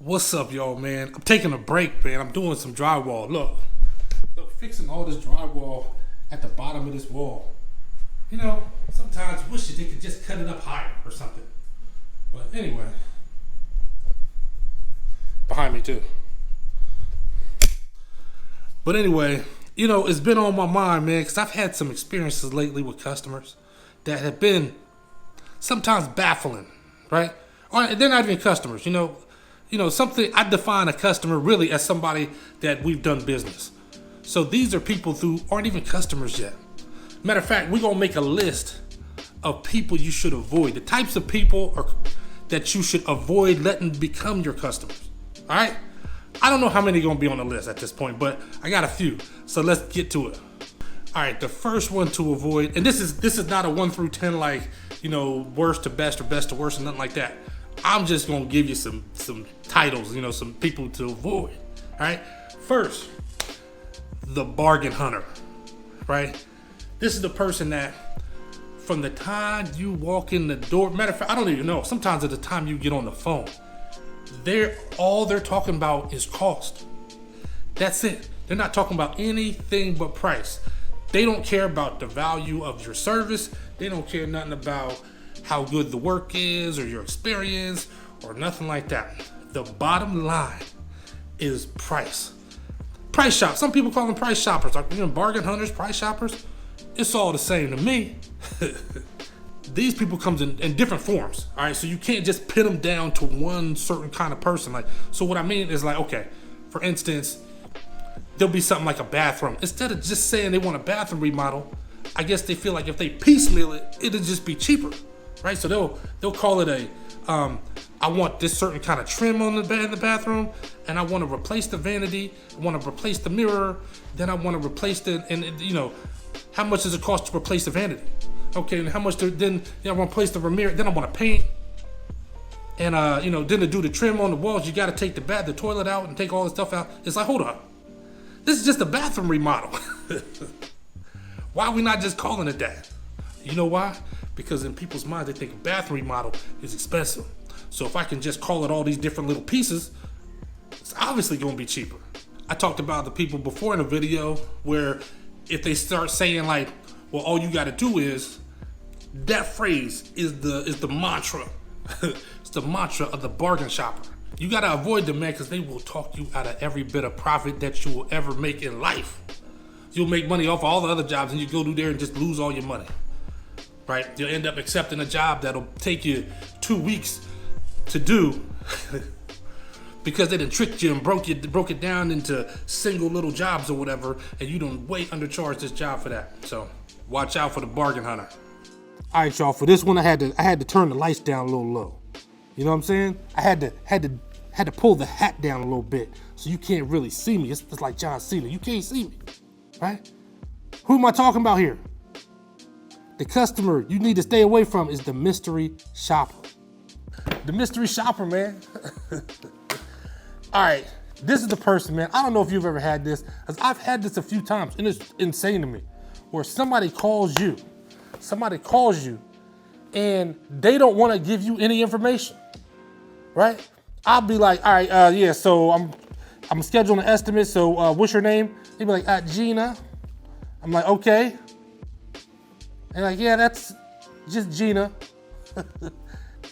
What's up, y'all, man? I'm taking a break, man. I'm doing some drywall. Look, fixing all this drywall at the bottom of this wall. You know, sometimes wish they could just cut it up higher or something. But anyway, behind me too. But anyway, you know, it's been on my mind, man, because I've had some experiences lately with customers that have been sometimes baffling, right? Or they're not even customers, you know, something. I define a customer really as somebody that we've done business. So these are people who aren't even customers yet. Matter of fact, we're gonna make a list of people you should avoid. The types of people that you should avoid letting become your customers. All right? I don't know how many are gonna be on the list at this point, but I got a few. So let's get to it. All right, the first one to avoid, and this is not a 1 through 10 like, you know, worst to best or best to worst or nothing like that. I'm just gonna give you some titles, you know, some people to avoid. All right. First, the bargain hunter. Right. This is the person that, from the time you walk in the door, matter of fact, I don't even know. Sometimes at the time you get on the phone, all they're talking about is cost. That's it. They're not talking about anything but price. They don't care about the value of your service. They don't care nothing about how good the work is or your experience or nothing like that. The bottom line is price. Price shop. Some people call them price shoppers. Like, you know, bargain hunters, price shoppers. It's all the same to me. These people comes in different forms. All right, so you can't just pin them down to one certain kind of person. Like, so what I mean is, like, okay, for instance, there'll be something like a bathroom. Instead of just saying they want a bathroom remodel, I guess they feel like if they piecemeal it, it'll just be cheaper. Right, so they'll call it I want this certain kind of trim on in the bathroom, and I want to replace the vanity, I want to replace the mirror, then I want to replace and you know, how much does it cost to replace the vanity? Okay, and how much then I want to replace the mirror, then I want to paint, and you know, then to do the trim on the walls, you got to take the toilet out and take all the stuff out. It's like, hold up, this is just a bathroom remodel. Why are we not just calling it that? You know why? Because in people's minds, they think a bathroom remodel is expensive. So if I can just call it all these different little pieces, it's obviously going to be cheaper. I talked about the people before in a video where if they start saying like, well, all you got to do is, that phrase is the mantra. It's the mantra of the bargain shopper. You got to avoid them, man, because they will talk you out of every bit of profit that you will ever make in life. You'll make money off of all the other jobs and you go through there and just lose all your money. Right? You'll end up accepting a job that'll take you 2 weeks to do because they done tricked you and broke it down into single little jobs or whatever, and you done way undercharged this job for that. So watch out for the bargain hunter. All right, y'all. For this one, I had to turn the lights down a little low. You know what I'm saying? I had to pull the hat down a little bit so you can't really see me. It's like John Cena. You can't see me, right? Who am I talking about here? The customer you need to stay away from is the mystery shopper. The mystery shopper, man. All right, this is the person, man. I don't know if you've ever had this, because I've had this a few times, and it's insane to me, where somebody calls you, and they don't want to give you any information, right? I'll be like, all right, yeah, so I'm scheduling an estimate, so what's your name? They'd be like, Gina. I'm like, okay. And like, yeah, that's just Gina.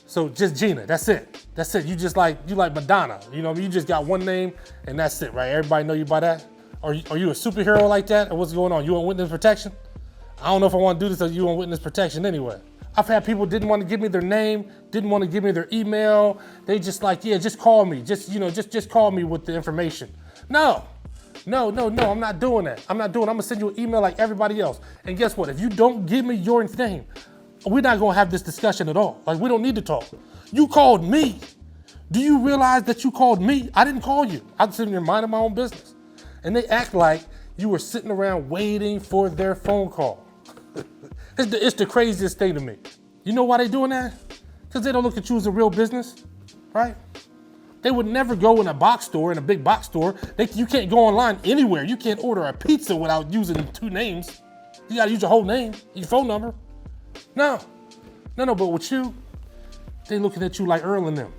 So just Gina, that's it. You like Madonna. You know, you just got one name and that's it, right? Everybody know you by that? Are you a superhero like that? Or what's going on? You want witness protection? I don't know if I want to do this, or you want witness protection anyway. I've had people didn't want to give me their name, didn't want to give me their email. They just like, yeah, just call me. Just call me with the information. No, I'm not doing that. I'm gonna send you an email like everybody else. And guess what? If you don't give me your name, we're not gonna have this discussion at all. Like, we don't need to talk. You called me. Do you realize that you called me? I didn't call you. I'm sitting here minding my own business. And they act like you were sitting around waiting for their phone call. It's the craziest thing to me. You know why they doing that? Because they don't look at you as a real business, right? They would never go in a box store, in a big box store. You can't go online anywhere. You can't order a pizza without using 2 names. You gotta use your whole name, your phone number. No, but with you, they looking at you like Earl and them.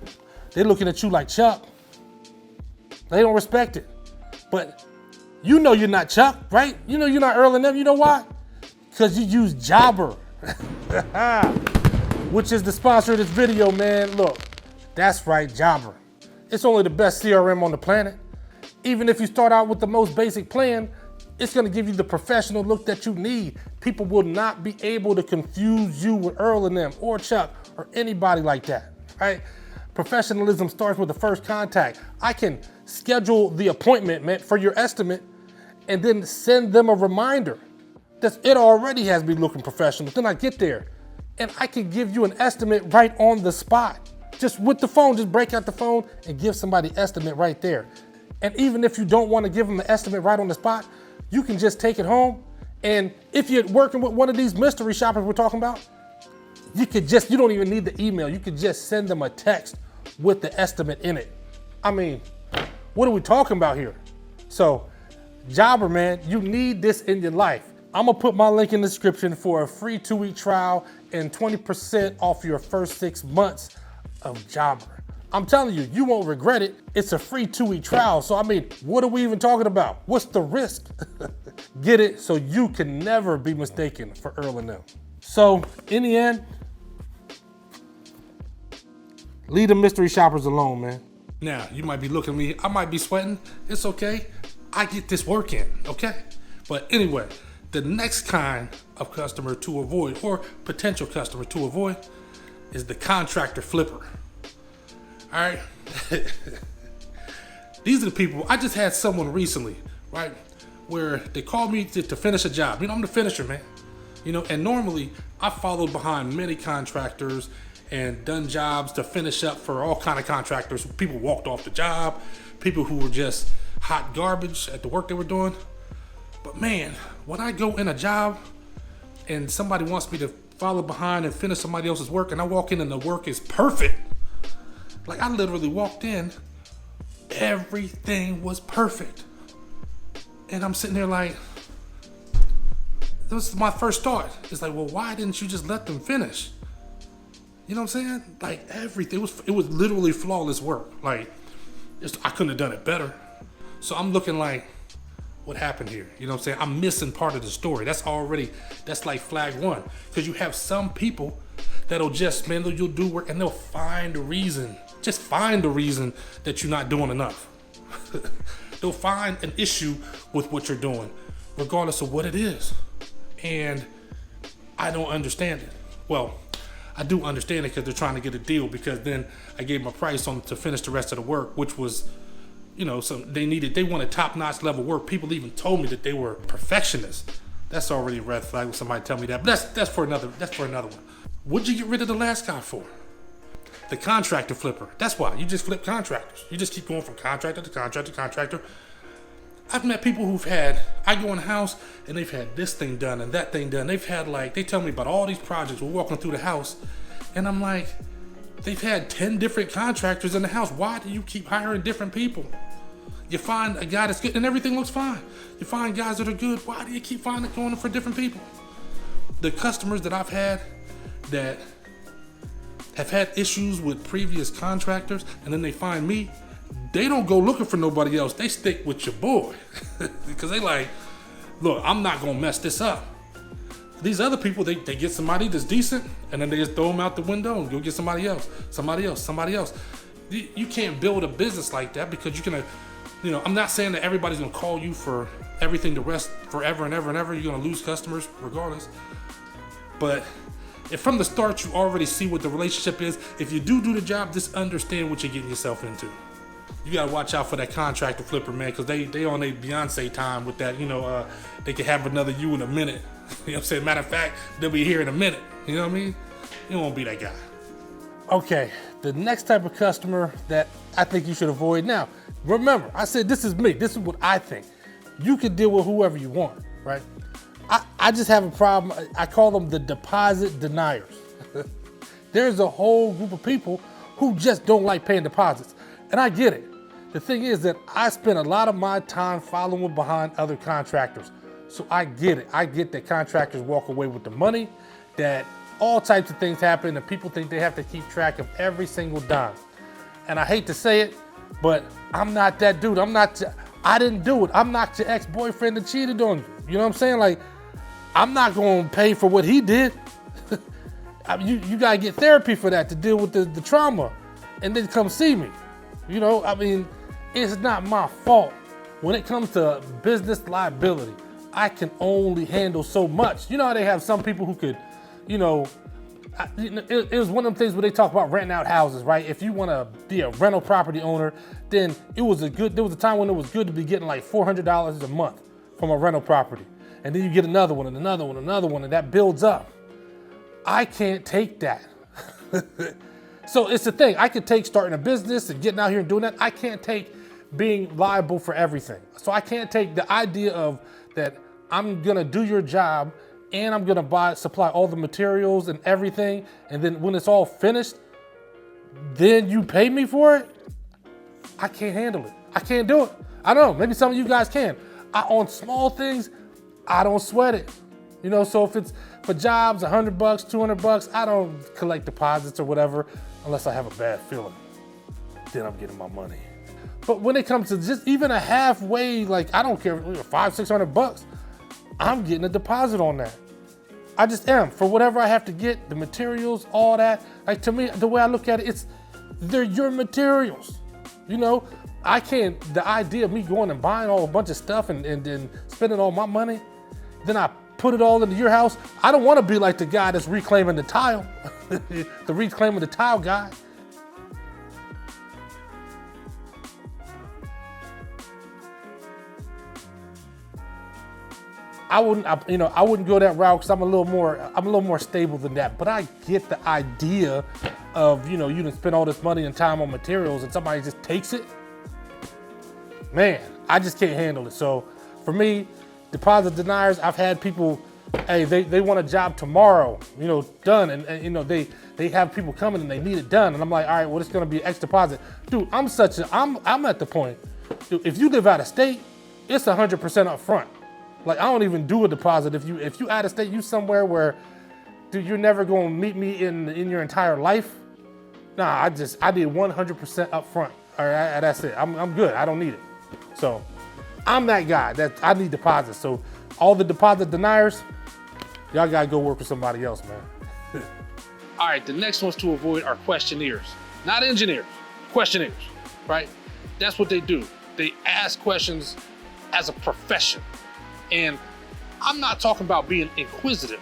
They looking at you like Chuck. They don't respect it. But you know you're not Chuck, right? You know you're not Earl and them. You know why? Because you use Jobber, which is the sponsor of this video, man. Look, that's right, Jobber. It's only the best CRM on the planet. Even if you start out with the most basic plan, it's gonna give you the professional look that you need. People will not be able to confuse you with Earl and them or Chuck or anybody like that, right? Professionalism starts with the first contact. I can schedule the appointment, man, for your estimate and then send them a reminder. It already has me looking professional. Then I get there and I can give you an estimate right on the spot. Just with the phone, just break out the phone and give somebody an estimate right there. And even if you don't want to give them an estimate right on the spot, you can just take it home. And if you're working with one of these mystery shoppers we're talking about, you don't even need the email. You could just send them a text with the estimate in it. I mean, what are we talking about here? So, Jobber, man, you need this in your life. I'm gonna put my link in the description for a free 2-week trial and 20% off your first 6 months of Jobber. I'm telling you, you won't regret it. It's a free 2-week trial. So I mean, what are we even talking about? What's the risk? Get it so you can never be mistaken for Earl and them. So in the end, leave the mystery shoppers alone, man. Now, you might be looking at me, I might be sweating. It's okay. I get this work in, okay? But anyway, the next kind of customer to avoid or potential customer to avoid is the contractor flipper. All right. These are the people. I just had someone recently, right, where they called me to finish a job. You know, I'm the finisher, man. You know, and normally I followed behind many contractors and done jobs to finish up for all kind of contractors. People walked off the job, people who were just hot garbage at the work they were doing. But man, when I go in a job and somebody wants me to follow behind and finish somebody else's work, and I walk in and the work is perfect. Like, I literally walked in, everything was perfect. And I'm sitting there like, this is my first thought. It's like, well, why didn't you just let them finish? You know what I'm saying? Like, everything, it was literally flawless work. Like, I couldn't have done it better. So I'm looking like, what happened here? You know what I'm saying? I'm missing part of the story. That's like flag one. Because you have some people that'll just, man, you'll do work and they'll find a reason. Just find a reason that you're not doing enough. They'll find an issue with what you're doing, regardless of what it is. And I don't understand it. Well, I do understand it because they're trying to get a deal, because then I gave them a price to finish the rest of the work, which was, you know, so they wanted top-notch level work. People even told me that they were perfectionists. That's already a red flag when somebody tell me that. But that's for another one. What'd you get rid of the last guy for? The contractor flipper. That's why. You just flip contractors. You just keep going from contractor to contractor to contractor. I've met people I go in a house and they've had this thing done and that thing done. They've had they tell me about all these projects. We're walking through the house and I'm like, they've had 10 different contractors in the house. Why do you keep hiring different people? You find a guy that's good and everything looks fine. You find guys that are good. Why do you keep going for different people? The customers that I've had that have had issues with previous contractors and then they find me, they don't go looking for nobody else. They stick with your boy. Because they like, look, I'm not going to mess this up. These other people, they get somebody that's decent and then they just throw them out the window and go get somebody else. You can't build a business like that, because you're going to, you know, I'm not saying that everybody's going to call you for everything the rest forever and ever and ever. You're going to lose customers regardless. But if from the start you already see what the relationship is, if you do the job, just understand what you're getting yourself into. You gotta watch out for that contractor flipper, man, because they on their Beyonce time with that. You know, they can have another you in a minute. You know what I'm saying? Matter of fact, they'll be here in a minute. You know what I mean? You don't want to be that guy. Okay, the next type of customer that I think you should avoid. Now, remember, I said this is me. This is what I think. You can deal with whoever you want, right? I just have a problem. I call them the deposit deniers. There's a whole group of people who just don't like paying deposits. And I get it. The thing is that I spend a lot of my time following behind other contractors. So I get it. I get that contractors walk away with the money, that all types of things happen, and people think they have to keep track of every single dime. And I hate to say it, But I'm not that dude. I didn't do it. I'm not your ex-boyfriend that cheated on you. You know what I'm saying? Like, I'm not gonna pay for what he did. I mean, you gotta get therapy for that to deal with the trauma, and then come see me. You know, I mean, it's not my fault. When it comes to business liability, I can only handle so much. You know how they have some people who could, it was one of them things where they talk about renting out houses, right? If you want to be a rental property owner, then there was a time when it was good to be getting like $400 a month from a rental property. And then you get another one and another one, and that builds up. I can't take that. So it's the thing, I could take starting a business and getting out here and doing that. I can't take being liable for everything. So I can't take the idea of that I'm gonna do your job and I'm gonna supply all the materials and everything, and then when it's all finished, then you pay me for it. I can't handle it. I can't do it. I don't know, maybe some of you guys can. On small things, I don't sweat it. So if it's for jobs, $100, $200, I don't collect deposits or whatever, unless I have a bad feeling. Then I'm getting my money. But when it comes to just even a halfway, like, I don't care, $500, $600, I'm getting a deposit on that. I just am, for whatever I have to get, the materials, all that. Like, to me, the way I look at it, they're your materials. I can't, the idea of me going and buying a bunch of stuff and then spending all my money, then I put it all into your house. I don't want to be like the guy that's reclaiming the tile, the reclaiming the tile guy. I wouldn't go that route because I'm a little more stable than that. But I get the idea of, you done spend all this money and time on materials and somebody just takes it. Man, I just can't handle it. So for me, deposit deniers, I've had people, hey, they want a job tomorrow, done. And they have people coming and they need it done. And I'm like, all right, well, it's gonna be X deposit. Dude, I'm at the point, dude, if you live out of state, it's 100% up front. Like, I don't even do a deposit. If you out of state, you somewhere where, dude, you're never gonna meet me in your entire life. Nah, I need 100% up front. All right, that's it. I'm good. I don't need it. So I'm that guy that I need deposits. So all the deposit deniers, y'all gotta go work with somebody else, man. All right, the next ones to avoid are questionnaires. Not engineers, questionnaires, right? That's what they do. They ask questions as a profession. And I'm not talking about being inquisitive,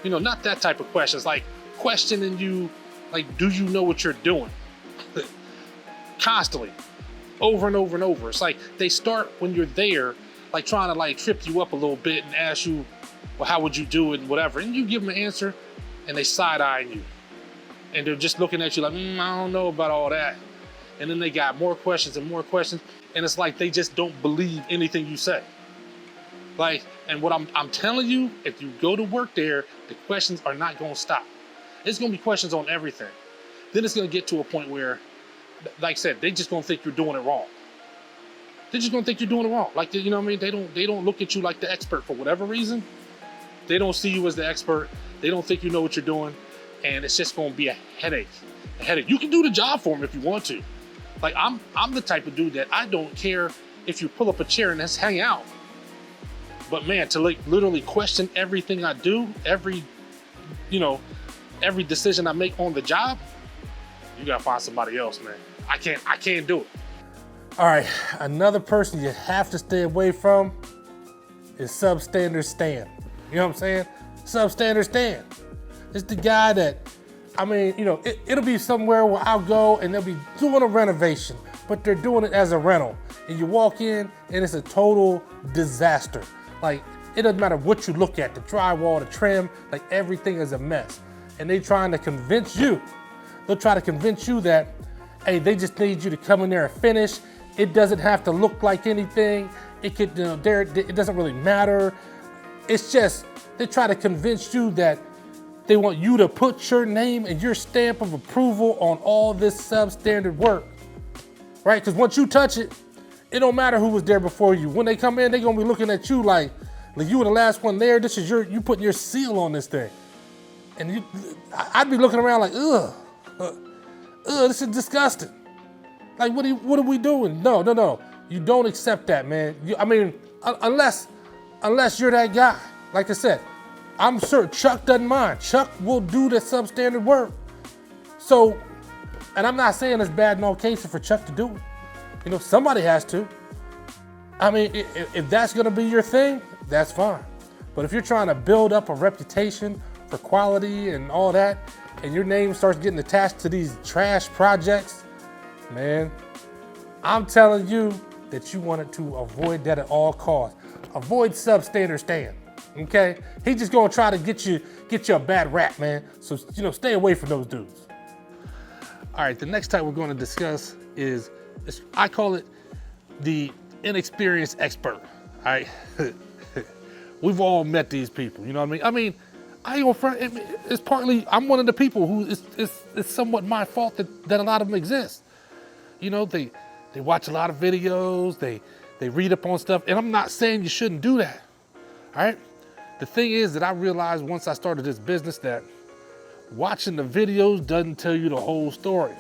not that type of questions, like questioning you, like, do you know what you're doing? Constantly, over and over and over. It's like they start when you're there, like trying to like trip you up a little bit and ask you, well, how would you do it and whatever. And you give them an answer and they side-eyeing you. And they're just looking at you like, I don't know about all that. And then they got more questions and more questions. And it's like they just don't believe anything you say. Like, and what I'm telling you, if you go to work there, the questions are not gonna stop. It's gonna be questions on everything. Then it's gonna get to a point where, like I said, they just gonna think you're doing it wrong. They're just gonna think you're doing it wrong. Like, you know what I mean? They don't look at you like the expert for whatever reason. They don't see you as the expert. They don't think you know what you're doing. And it's just gonna be a headache. You can do the job for them if you want to. Like, I'm the type of dude that I don't care if you pull up a chair and let's hang out. But man, to like literally question everything I do, every decision I make on the job, you gotta find somebody else, man. I can't do it. All right, another person you have to stay away from is substandard Stan. You know what I'm saying? Substandard Stan. It's the guy that, it'll be somewhere where I'll go and they'll be doing a renovation, but they're doing it as a rental. And you walk in and it's a total disaster. Like, it doesn't matter what you look at, the drywall, the trim, like everything is a mess. And they trying to convince you, they'll try to convince you that, hey, they just need you to come in there and finish. It doesn't have to look like anything. It could, it doesn't really matter. It's just, they try to convince you that they want you to put your name and your stamp of approval on all this substandard work, right? Because once you touch it, it don't matter who was there before you. When they come in, they're gonna be looking at you like you were the last one there. This is you putting your seal on this thing. And I'd be looking around like, ugh, this is disgusting. Like, what are we doing? No. You don't accept that, man. Unless you're that guy. Like I said, I'm sure Chuck doesn't mind. Chuck will do the substandard work. So, and I'm not saying it's bad in all cases for Chuck to do it. Somebody has to. If that's gonna be your thing, that's fine. But if you're trying to build up a reputation for quality and all that, and your name starts getting attached to these trash projects, man, I'm telling you that you wanted to avoid that at all costs. Avoid substandard Stan, okay? He's just gonna try to get you a bad rap, man. So, stay away from those dudes. All right, the next type we're gonna discuss is I call it the inexperienced expert, all right? We've all met these people, you know what I mean? I ain't gonna front, it's partly, I'm one of the people who it's somewhat my fault that a lot of them exist. They watch a lot of videos, they read up on stuff, and I'm not saying you shouldn't do that, all right? The thing is that I realized once I started this business that watching the videos doesn't tell you the whole story.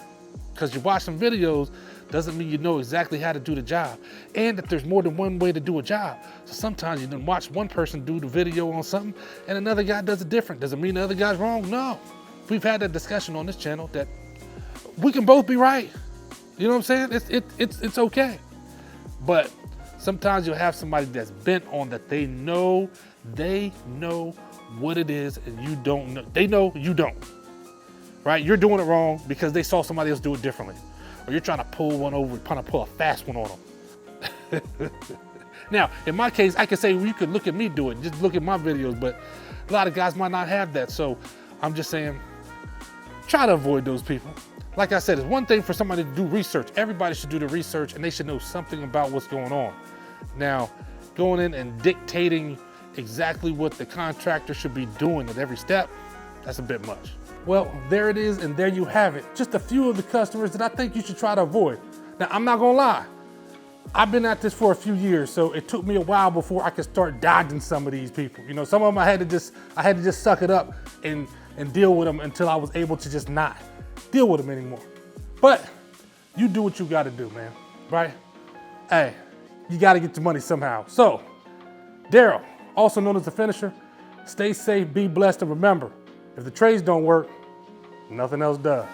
Because you're watching videos doesn't mean you know exactly how to do the job, and that there's more than one way to do a job. So sometimes you can watch one person do the video on something and another guy does it different. Does it mean the other guy's wrong? No. We've had that discussion on this channel that we can both be right. You know what I'm saying? It's okay. But sometimes you'll have somebody that's bent on that they know what it is and you don't know. They know you don't. Right? You're doing it wrong because they saw somebody else do it differently. Or you're trying to pull one over, trying to pull a fast one on them. Now, in my case, I can say, well, you could look at me do it, just look at my videos, but a lot of guys might not have that. So I'm just saying, try to avoid those people. Like I said, it's one thing for somebody to do research. Everybody should do the research and they should know something about what's going on. Now, going in and dictating exactly what the contractor should be doing at every step, that's a bit much. Well, there it is, and there you have it. Just a few of the customers that I think you should try to avoid. Now, I'm not gonna lie. I've been at this for a few years, so it took me a while before I could start dodging some of these people. Some of them I had to just suck it up and deal with them until I was able to just not deal with them anymore. But you do what you gotta do, man, right? Hey, you gotta get your money somehow. So, Daryl, also known as the finisher, stay safe, be blessed, and remember, if the trades don't work, nothing else does.